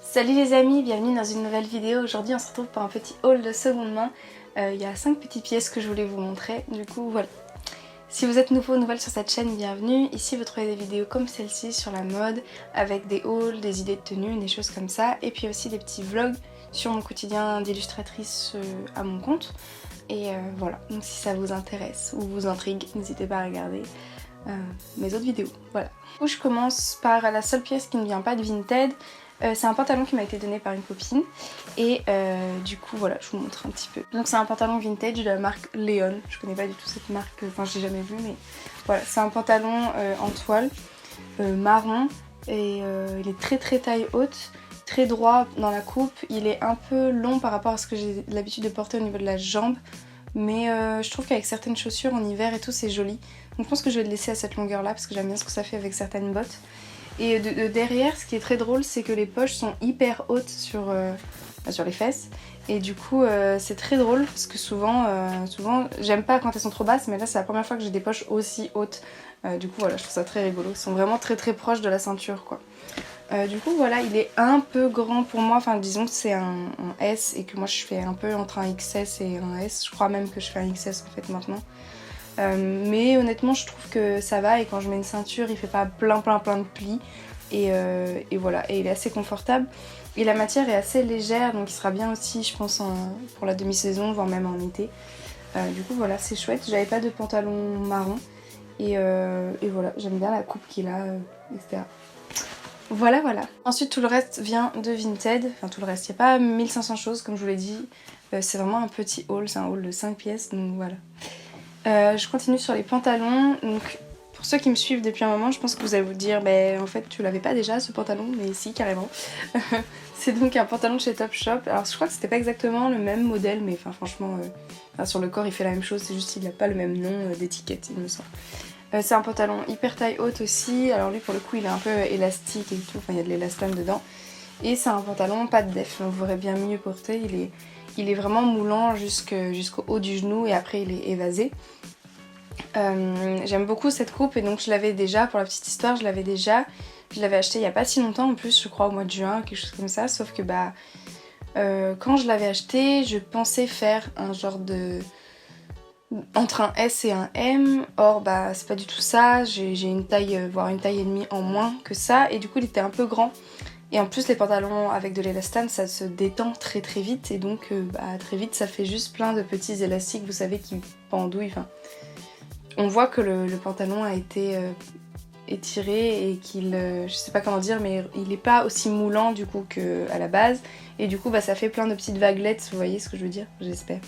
Salut les amis, bienvenue dans une nouvelle vidéo. Aujourd'hui on se retrouve pour un petit haul de seconde main. Il y a 5 petites pièces que je voulais vous montrer, du coup voilà. Si vous êtes nouveau ou nouvelle sur cette chaîne, bienvenue. Ici vous trouvez des vidéos comme celle-ci sur la mode, avec des hauls, des idées de tenues, des choses comme ça. Et puis aussi des petits vlogs sur mon quotidien d'illustratrice à mon compte. Et voilà, donc si ça vous intéresse ou vous intrigue, n'hésitez pas à regarder mes autres vidéos. Voilà. Du coup, je commence par la seule pièce qui ne vient pas de Vinted. C'est un pantalon qui m'a été donné par une copine et du coup voilà, je vous montre un petit peu. Donc c'est un pantalon vintage de la marque Leon. Je connais pas du tout cette marque, enfin je l'ai jamais vu, mais voilà, c'est un pantalon en toile marron et il est très taille haute, très droit dans la coupe. Il est un peu long par rapport à ce que j'ai l'habitude de porter au niveau de la jambe, mais je trouve qu'avec certaines chaussures en hiver et tout c'est joli. Donc je pense que je vais le laisser à cette longueur là parce que j'aime bien ce que ça fait avec certaines bottes. Et de derrière, ce qui est très drôle, c'est que les poches sont hyper hautes sur les fesses. Et du coup, c'est très drôle parce que souvent j'aime pas quand elles sont trop basses, mais là c'est la première fois que j'ai des poches aussi hautes. Du coup, voilà, je trouve ça très rigolo. Ils sont vraiment très proches de la ceinture, quoi. Du coup, voilà, il est un peu grand pour moi. Enfin, disons que c'est un S et que moi je fais un peu entre un XS et un S. Je crois même que je fais un XS en fait maintenant. Mais honnêtement je trouve que ça va et quand je mets une ceinture il fait pas plein de plis et voilà, et il est assez confortable et la matière est assez légère donc il sera bien aussi je pense pour la demi-saison voire même en été. Du coup voilà, c'est chouette. J'avais pas de pantalon marron et voilà, j'aime bien la coupe qu'il a, etc. Voilà. Ensuite tout le reste vient de Vinted, enfin tout le reste, il n'y a pas 1500 choses comme je vous l'ai dit, c'est vraiment un petit haul, c'est un haul de 5 pièces donc voilà. Je continue sur les pantalons. Donc pour ceux qui me suivent depuis un moment, je pense que vous allez vous dire en fait tu l'avais pas déjà ce pantalon, mais si carrément. C'est donc un pantalon de chez Topshop. Alors je crois que c'était pas exactement le même modèle, mais enfin franchement sur le corps il fait la même chose, c'est juste qu'il n'a pas le même nom d'étiquette il me semble. C'est un pantalon hyper taille haute aussi, alors lui pour le coup il est un peu élastique et tout, enfin il y a de l'élastane dedans. Et c'est un pantalon pas de def, on pourrait bien mieux porter, il est vraiment moulant jusqu'au haut du genou et après il est évasé. J'aime beaucoup cette coupe et donc je l'avais déjà, pour la petite histoire, je l'avais acheté il y a pas si longtemps en plus, je crois au mois de juin, quelque chose comme ça, sauf que quand je l'avais acheté, je pensais faire un genre de... entre un S et un M, or c'est pas du tout ça, j'ai une taille, voire une taille et demie en moins que ça et du coup il était un peu grand. Et en plus les pantalons avec de l'élastane ça se détend très vite et donc très vite ça fait juste plein de petits élastiques vous savez qui pendouillent. Enfin, on voit que le pantalon a été étiré et qu'il, je sais pas comment dire mais il est pas aussi moulant du coup qu'à la base et du coup ça fait plein de petites vaguelettes, vous voyez ce que je veux dire, j'espère.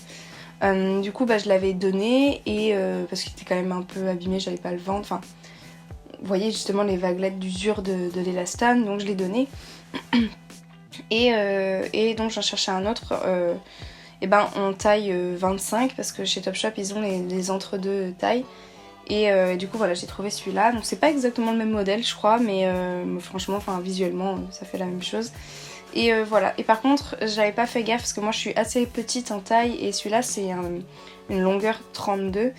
Du coup je l'avais donné et parce qu'il était quand même un peu abîmé, j'allais pas le vendre, enfin vous voyez justement les vaguelettes d'usure de l'élastane, donc je l'ai donné. Et donc j'en cherchais un autre en taille 25 parce que chez Topshop ils ont les entre-deux tailles et du coup voilà j'ai trouvé celui-là, donc c'est pas exactement le même modèle je crois mais franchement visuellement ça fait la même chose et voilà. Et par contre j'avais pas fait gaffe parce que moi je suis assez petite en taille et celui-là c'est une longueur 32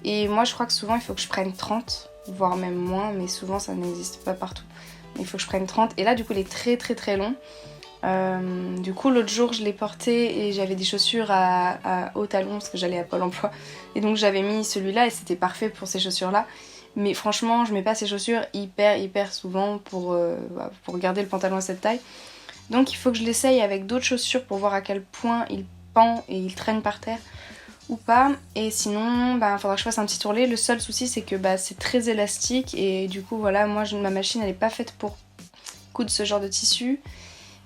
et moi je crois que souvent il faut que je prenne 30 voire même moins, mais souvent ça n'existe pas partout. Il faut que je prenne 30 et là du coup il est très long. Du coup l'autre jour je l'ai porté et j'avais des chaussures à haut talon parce que j'allais à Pôle emploi et donc j'avais mis celui-là et c'était parfait pour ces chaussures là, mais franchement je mets pas ces chaussures hyper souvent pour garder le pantalon à cette taille, donc il faut que je l'essaye avec d'autres chaussures pour voir à quel point il pend et il traîne par terre ou pas, et sinon il faudra que je fasse un petit tourlet. Le seul souci c'est que c'est très élastique et du coup voilà, moi ma machine elle est pas faite pour coudre ce genre de tissu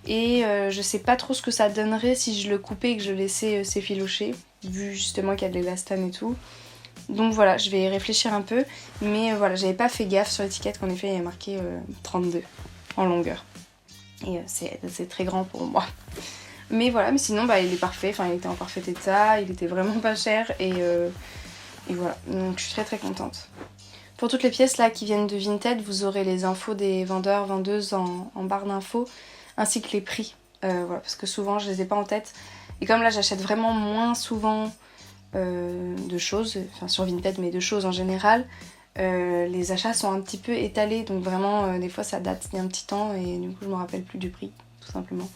et je sais pas trop ce que ça donnerait si je le coupais et que je laissais s'effilocher vu justement qu'il y a de l'élastane et tout, donc voilà je vais y réfléchir un peu, mais voilà j'avais pas fait gaffe sur l'étiquette qu'en effet il y a marqué 32 en longueur et c'est très grand pour moi. Mais voilà, mais sinon il est parfait, enfin il était en parfait état, il était vraiment pas cher et voilà, donc je suis très contente. Pour toutes les pièces là qui viennent de Vinted, vous aurez les infos des vendeurs, vendeuses en barre d'infos, ainsi que les prix, voilà, parce que souvent je les ai pas en tête. Et comme là j'achète vraiment moins souvent de choses, enfin sur Vinted mais de choses en général. Les achats sont un petit peu étalés, donc vraiment des fois ça date d'il y a un petit temps et du coup je me rappelle plus du prix tout simplement.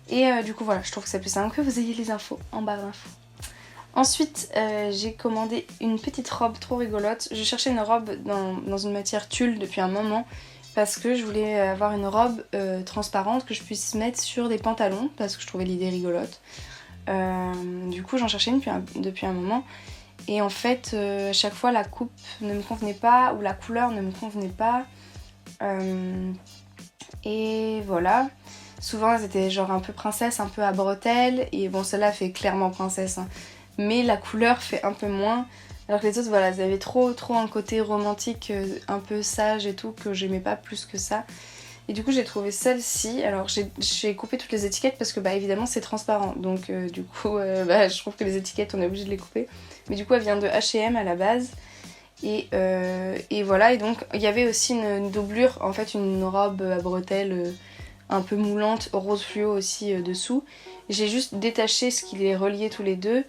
Et du coup voilà, je trouve que c'est plus simple que vous ayez les infos en barre d'infos. Ensuite j'ai commandé une petite robe trop rigolote. Je cherchais une robe dans une matière tulle depuis un moment parce que je voulais avoir une robe transparente que je puisse mettre sur des pantalons parce que je trouvais l'idée rigolote. Du coup j'en cherchais une depuis un moment. Et en fait, à chaque fois, la coupe ne me convenait pas ou la couleur ne me convenait pas. Et voilà. Souvent, elles étaient genre un peu princesse, un peu à bretelles. Et bon, celle-là fait clairement princesse. Hein. Mais la couleur fait un peu moins. Alors que les autres, voilà, elles avaient trop un côté romantique, un peu sage et tout, que j'aimais pas plus que ça. Et du coup j'ai trouvé celle-ci, alors j'ai coupé toutes les étiquettes parce que bah évidemment c'est transparent, donc du coup je trouve que les étiquettes on est obligé de les couper. Mais du coup elle vient de H&M à la base, et voilà, et donc il y avait aussi une doublure, en fait une robe à bretelles un peu moulante, rose fluo aussi dessous. J'ai juste détaché ce qui les reliait toutes les deux,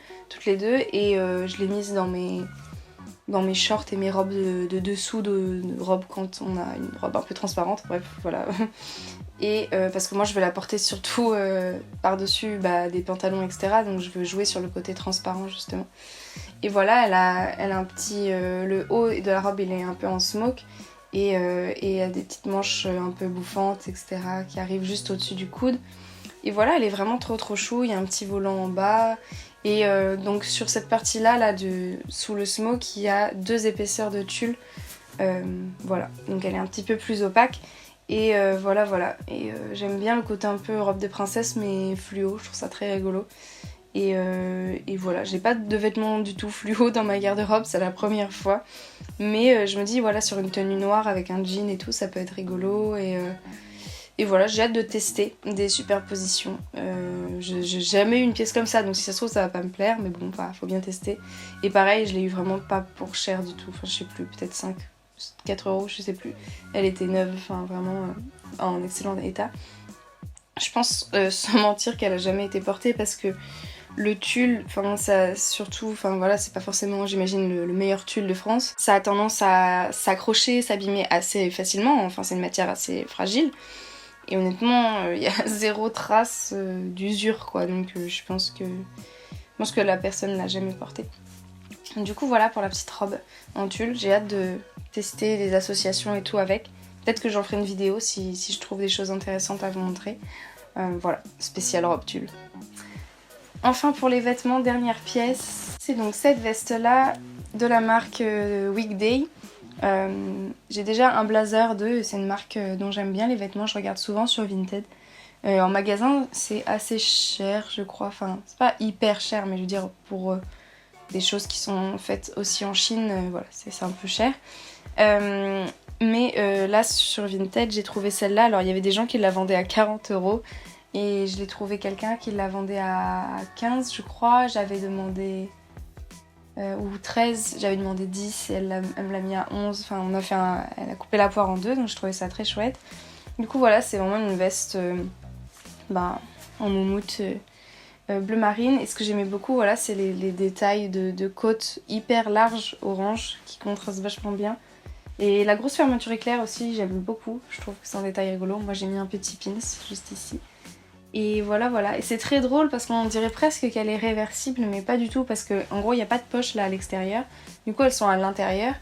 et je l'ai mise dans mes shorts et mes robes de dessous de robe quand on a une robe un peu transparente, bref voilà. Et parce que moi je vais la porter surtout par-dessus des pantalons etc, donc je veux jouer sur le côté transparent justement. Et voilà, elle a un petit... le haut de la robe il est un peu en smoke et elle a des petites manches un peu bouffantes etc qui arrivent juste au-dessus du coude. Et voilà, elle est vraiment trop chou, il y a un petit volant en bas. Et donc sur cette partie là sous le smoke, il y a 2 épaisseurs de tulle. Voilà, donc elle est un petit peu plus opaque. Et voilà. Et j'aime bien le côté un peu robe de princesse mais fluo, je trouve ça très rigolo. Et voilà, j'ai pas de vêtements du tout fluo dans ma garde-robe, c'est la première fois. Mais je me dis, voilà, sur une tenue noire avec un jean et tout, ça peut être rigolo. Et voilà, j'ai hâte de tester des superpositions. J'ai jamais eu une pièce comme ça, donc si ça se trouve ça va pas me plaire, mais bon, faut bien tester. Et pareil, je l'ai eu vraiment pas pour cher du tout, enfin je sais plus, peut-être 4 euros, je sais plus. Elle était neuve, enfin vraiment en excellent état. Je pense sans mentir qu'elle a jamais été portée parce que le tulle, enfin ça surtout, enfin voilà, c'est pas forcément j'imagine le meilleur tulle de France. Ça a tendance à s'accrocher, s'abîmer assez facilement, enfin c'est une matière assez fragile. Et honnêtement, il y a 0 trace d'usure quoi, donc je pense que la personne l'a jamais portée. Du coup voilà pour la petite robe en tulle, j'ai hâte de tester des associations et tout avec. Peut-être que j'en ferai une vidéo si je trouve des choses intéressantes à vous montrer. Voilà, spéciale robe tulle. Enfin pour les vêtements, dernière pièce, c'est donc cette veste là de la marque Weekday. J'ai déjà un blazer d'eux, c'est une marque dont j'aime bien les vêtements, je regarde souvent sur Vinted. En magasin c'est assez cher je crois, enfin c'est pas hyper cher mais je veux dire pour des choses qui sont faites aussi en Chine, voilà c'est un peu cher. Mais là sur Vinted j'ai trouvé celle-là, alors il y avait des gens qui la vendaient à 40 € et je l'ai trouvé quelqu'un qui la vendait à 15 je crois, j'avais demandé... ou 13, j'avais demandé 10 et elle me l'a mis à 11, enfin elle a coupé la poire en deux donc je trouvais ça très chouette. Du coup voilà, c'est vraiment une veste en moumoute bleu marine, et ce que j'aimais beaucoup voilà c'est les détails de côte hyper larges orange qui contrastent vachement bien. Et la grosse fermeture éclair aussi j'aime beaucoup, je trouve que c'est un détail rigolo. Moi j'ai mis un petit pins juste ici. Et voilà, et c'est très drôle parce qu'on dirait presque qu'elle est réversible mais pas du tout parce qu'en gros il n'y a pas de poche là à l'extérieur, du coup elles sont à l'intérieur.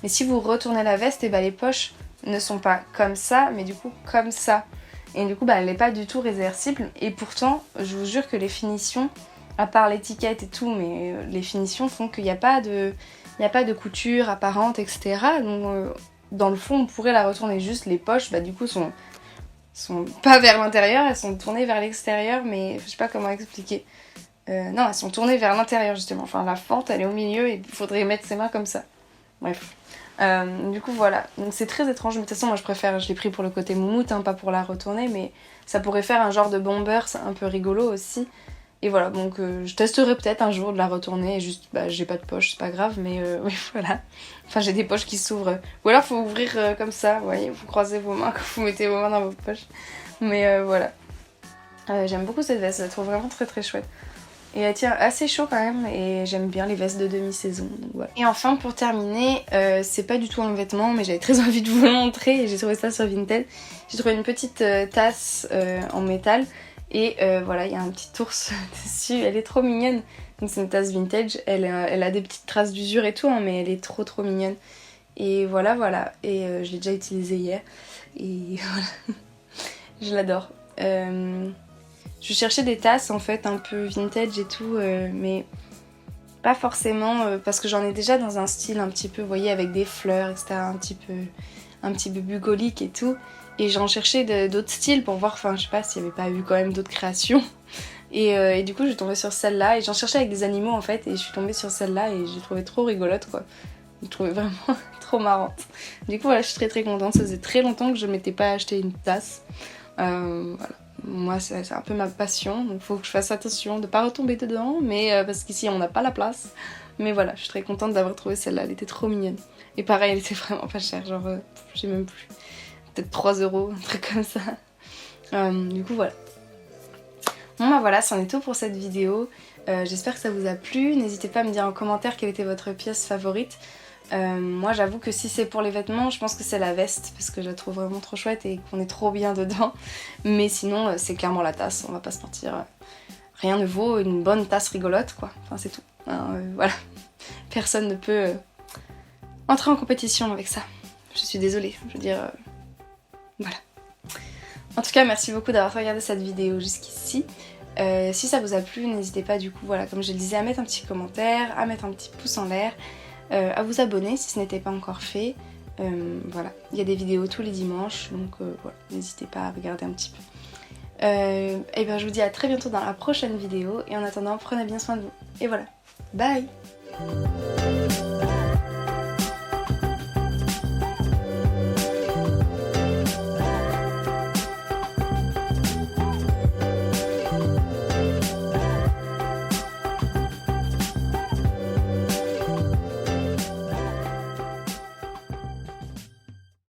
Mais si vous retournez la veste, et les poches ne sont pas comme ça mais du coup comme ça. Et du coup elle n'est pas du tout réversible et pourtant je vous jure que les finitions, à part l'étiquette et tout, mais les finitions font qu'il n'y a pas de couture apparente etc. Donc dans le fond on pourrait la retourner, juste les poches du coup sont pas vers l'intérieur, elles sont tournées vers l'extérieur, mais je sais pas comment expliquer. Non, elles sont tournées vers l'intérieur justement, enfin la fente elle est au milieu et il faudrait mettre ses mains comme ça. Bref. Du coup voilà, donc c'est très étrange, mais de toute façon moi je l'ai pris pour le côté moumoute, pas pour la retourner, mais ça pourrait faire un genre de bomber, c'est un peu rigolo aussi. Et voilà, donc je testerai peut-être un jour de la retourner, et juste j'ai pas de poche, c'est pas grave, mais oui voilà. Enfin j'ai des poches qui s'ouvrent, ou alors faut ouvrir comme ça, vous voyez, vous croisez vos mains quand vous mettez vos mains dans vos poches. Mais voilà. J'aime beaucoup cette veste, je la trouve vraiment très chouette. Et elle tient assez chaud quand même et j'aime bien les vestes de demi-saison. Donc voilà. Et enfin pour terminer, c'est pas du tout un vêtement mais j'avais très envie de vous le montrer et j'ai trouvé ça sur Vinted. J'ai trouvé une petite tasse en métal et voilà, il y a un petit ours dessus, elle est trop mignonne. Donc c'est une tasse vintage, elle a des petites traces d'usure et tout hein, mais elle est trop mignonne. Et voilà, et je l'ai déjà utilisée hier et voilà, je l'adore. Je cherchais des tasses en fait un peu vintage et tout, mais pas forcément parce que j'en ai déjà dans un style un petit peu, vous voyez, avec des fleurs, etc. Un petit peu bucolique et tout. Et j'en cherchais d'autres styles pour voir, enfin je sais pas s'il y avait pas eu quand même d'autres créations. Et du coup je suis tombée sur celle-là et j'en cherchais avec des animaux en fait et je suis tombée sur celle-là et j'ai trouvé trop rigolote quoi. Je trouvais vraiment trop marrante. Du coup voilà, je suis très contente, ça faisait très longtemps que je m'étais pas acheté une tasse. Voilà. Moi c'est un peu ma passion, donc faut que je fasse attention de pas retomber dedans, mais parce qu'ici on n'a pas la place. Mais voilà, je suis très contente d'avoir trouvé celle-là, elle était trop mignonne. Et pareil, elle était vraiment pas chère, genre je sais même plus, peut-être 3 €, un truc comme ça. Du coup voilà. Bon bah voilà, c'en est tout pour cette vidéo. J'espère que ça vous a plu, n'hésitez pas à me dire en commentaire quelle était votre pièce favorite. Moi j'avoue que si c'est pour les vêtements, je pense que c'est la veste parce que je la trouve vraiment trop chouette et qu'on est trop bien dedans. Mais sinon c'est clairement la tasse, on va pas se mentir. Rien ne vaut une bonne tasse rigolote quoi, enfin c'est tout. Hein, voilà, personne ne peut entrer en compétition avec ça. Je suis désolée, je veux dire, voilà. En tout cas merci beaucoup d'avoir regardé cette vidéo jusqu'ici. Si ça vous a plu, n'hésitez pas du coup, voilà, comme je le disais, à mettre un petit commentaire, à mettre un petit pouce en l'air. À vous abonner si ce n'était pas encore fait. Voilà, il y a des vidéos tous les dimanches, donc voilà, n'hésitez pas à regarder un petit peu. Et bien je vous dis à très bientôt dans la prochaine vidéo, et en attendant, prenez bien soin de vous. Et voilà, bye!